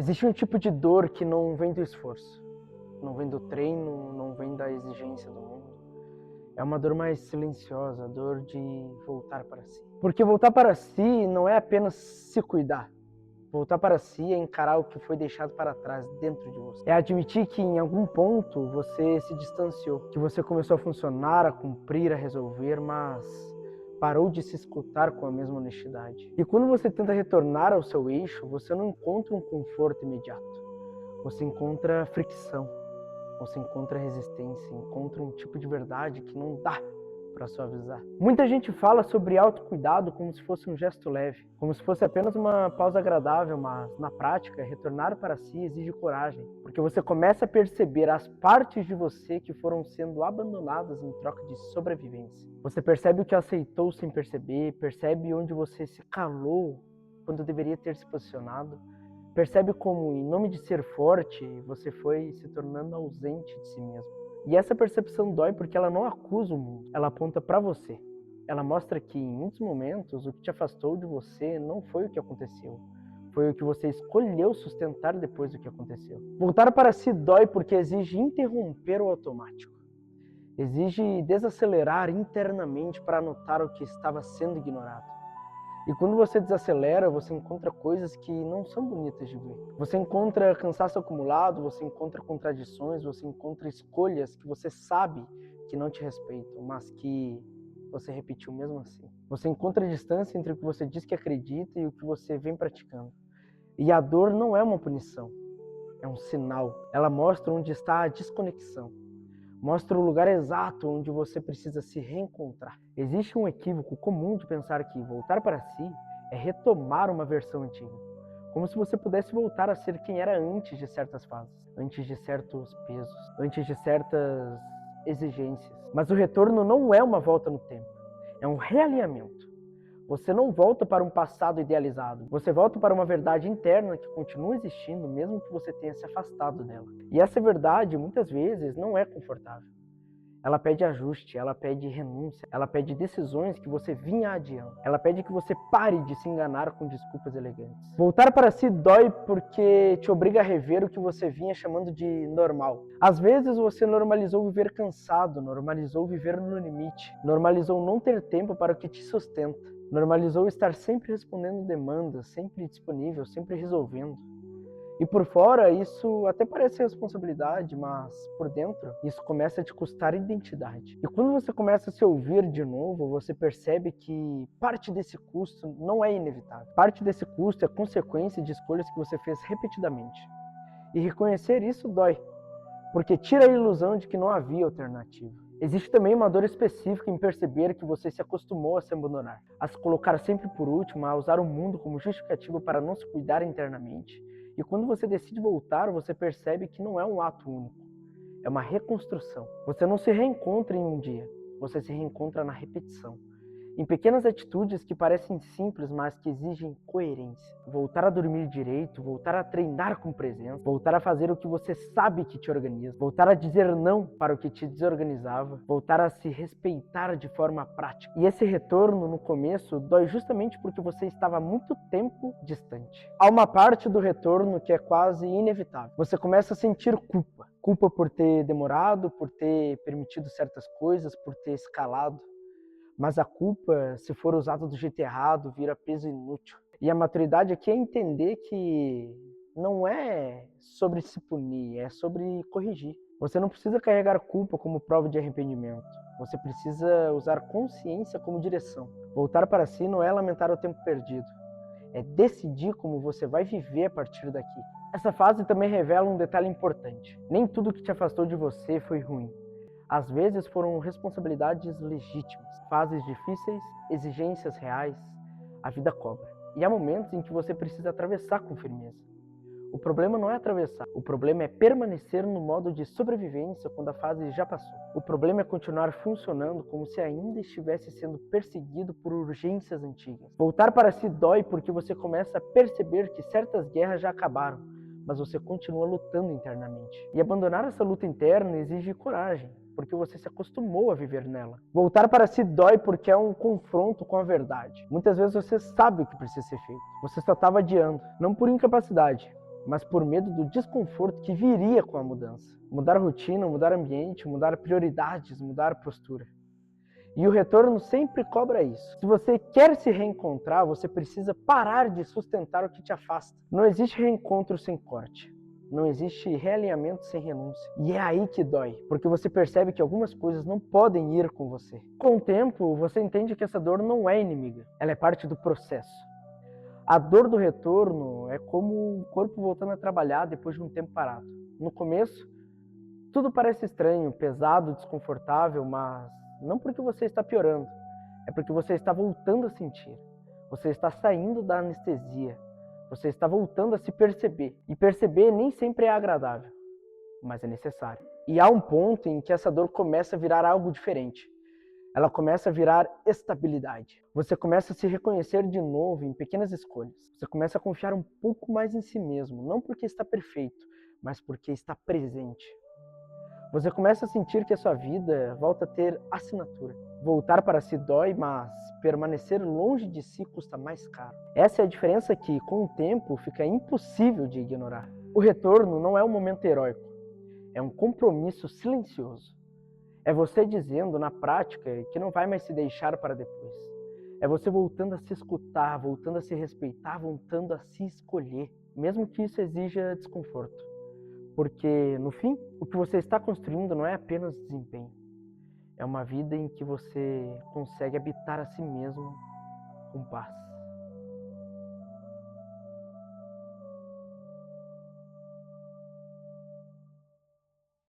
Existe um tipo de dor que não vem do esforço, não vem do treino, não vem da exigência do mundo. É uma dor mais silenciosa, a dor de voltar para si. Porque voltar para si não é apenas se cuidar. Voltar para si é encarar o que foi deixado para trás dentro de você. É admitir que em algum ponto você se distanciou, que você começou a funcionar, a cumprir, a resolver, mas parou de se escutar com a mesma honestidade. E quando você tenta retornar ao seu eixo, você não encontra um conforto imediato. Você encontra fricção, você encontra resistência, encontra um tipo de verdade que não dá para suavizar. Muita gente fala sobre autocuidado como se fosse um gesto leve, como se fosse apenas uma pausa agradável, mas na prática, retornar para si exige coragem, porque você começa a perceber as partes de você que foram sendo abandonadas em troca de sobrevivência. Você percebe o que aceitou sem perceber, percebe onde você se calou quando deveria ter se posicionado, percebe como, em nome de ser forte, você foi se tornando ausente de si mesmo. E essa percepção dói porque ela não acusa o mundo, ela aponta para você. Ela mostra que, em muitos momentos, o que te afastou de você não foi o que aconteceu, foi o que você escolheu sustentar depois do que aconteceu. Voltar para si dói porque exige interromper o automático. Exige desacelerar internamente para notar o que estava sendo ignorado. E quando você desacelera, você encontra coisas que não são bonitas de ver. Você encontra cansaço acumulado, você encontra contradições, você encontra escolhas que você sabe que não te respeitam, mas que você repetiu mesmo assim. Você encontra distância entre o que você diz que acredita e o que você vem praticando. E a dor não é uma punição, é um sinal. Ela mostra onde está a desconexão. Mostra o lugar exato onde você precisa se reencontrar. Existe um equívoco comum de pensar que voltar para si é retomar uma versão antiga. Como se você pudesse voltar a ser quem era antes de certas fases, antes de certos pesos, antes de certas exigências. Mas o retorno não é uma volta no tempo, é um realinhamento. Você não volta para um passado idealizado, você volta para uma verdade interna que continua existindo mesmo que você tenha se afastado dela. E essa verdade, muitas vezes, não é confortável. Ela pede ajuste, ela pede renúncia, ela pede decisões que você vinha adiando. Ela pede que você pare de se enganar com desculpas elegantes. Voltar para si dói porque te obriga a rever o que você vinha chamando de normal. Às vezes você normalizou viver cansado, normalizou viver no limite, normalizou não ter tempo para o que te sustenta, normalizou estar sempre respondendo demandas, sempre disponível, sempre resolvendo. E por fora isso até parece responsabilidade, mas por dentro isso começa a te custar identidade. E quando você começa a se ouvir de novo, você percebe que parte desse custo não é inevitável. Parte desse custo é consequência de escolhas que você fez repetidamente. E reconhecer isso dói, porque tira a ilusão de que não havia alternativa. Existe também uma dor específica em perceber que você se acostumou a se abandonar, a se colocar sempre por último, a usar o mundo como justificativo para não se cuidar internamente. E quando você decide voltar, você percebe que não é um ato único, é uma reconstrução. Você não se reencontra em um dia, você se reencontra na repetição. Em pequenas atitudes que parecem simples, mas que exigem coerência. Voltar a dormir direito, voltar a treinar com presença, voltar a fazer o que você sabe que te organiza, voltar a dizer não para o que te desorganizava, voltar a se respeitar de forma prática. E esse retorno, no começo, dói justamente porque você estava há muito tempo distante. Há uma parte do retorno que é quase inevitável. Você começa a sentir culpa. Culpa por ter demorado, por ter permitido certas coisas, por ter escalado. Mas a culpa, se for usada do jeito errado, vira peso inútil. E a maturidade aqui é entender que não é sobre se punir, é sobre corrigir. Você não precisa carregar culpa como prova de arrependimento. Você precisa usar consciência como direção. Voltar para si não é lamentar o tempo perdido. É decidir como você vai viver a partir daqui. Essa fase também revela um detalhe importante. Nem tudo que te afastou de você foi ruim. Às vezes foram responsabilidades legítimas, fases difíceis, exigências reais, a vida cobra. E há momentos em que você precisa atravessar com firmeza. O problema não é atravessar, o problema é permanecer no modo de sobrevivência quando a fase já passou. O problema é continuar funcionando como se ainda estivesse sendo perseguido por urgências antigas. Voltar para si dói porque você começa a perceber que certas guerras já acabaram, mas você continua lutando internamente. E abandonar essa luta interna exige coragem, porque você se acostumou a viver nela. Voltar para si dói porque é um confronto com a verdade. Muitas vezes você sabe o que precisa ser feito, você só estava adiando, não por incapacidade, mas por medo do desconforto que viria com a mudança. Mudar rotina, mudar ambiente, mudar prioridades, mudar postura. E o retorno sempre cobra isso. Se você quer se reencontrar, você precisa parar de sustentar o que te afasta. Não existe reencontro sem corte. Não existe realinhamento sem renúncia. E é aí que dói, porque você percebe que algumas coisas não podem ir com você. Com o tempo, você entende que essa dor não é inimiga. Ela é parte do processo. A dor do retorno é como o corpo voltando a trabalhar depois de um tempo parado. No começo, tudo parece estranho, pesado, desconfortável, mas não porque você está piorando, é porque você está voltando a sentir. Você está saindo da anestesia. Você está voltando a se perceber. E perceber nem sempre é agradável, mas é necessário. E há um ponto em que essa dor começa a virar algo diferente. Ela começa a virar estabilidade. Você começa a se reconhecer de novo em pequenas escolhas. Você começa a confiar um pouco mais em si mesmo, não porque está perfeito, mas porque está presente. Você começa a sentir que a sua vida volta a ter assinatura. Voltar para si dói, mas permanecer longe de si custa mais caro. Essa é a diferença que, com o tempo, fica impossível de ignorar. O retorno não é um momento heróico, é um compromisso silencioso. É você dizendo, na prática, que não vai mais se deixar para depois. É você voltando a se escutar, voltando a se respeitar, voltando a se escolher, mesmo que isso exija desconforto. Porque, no fim, o que você está construindo não é apenas desempenho. É uma vida em que você consegue habitar a si mesmo com paz.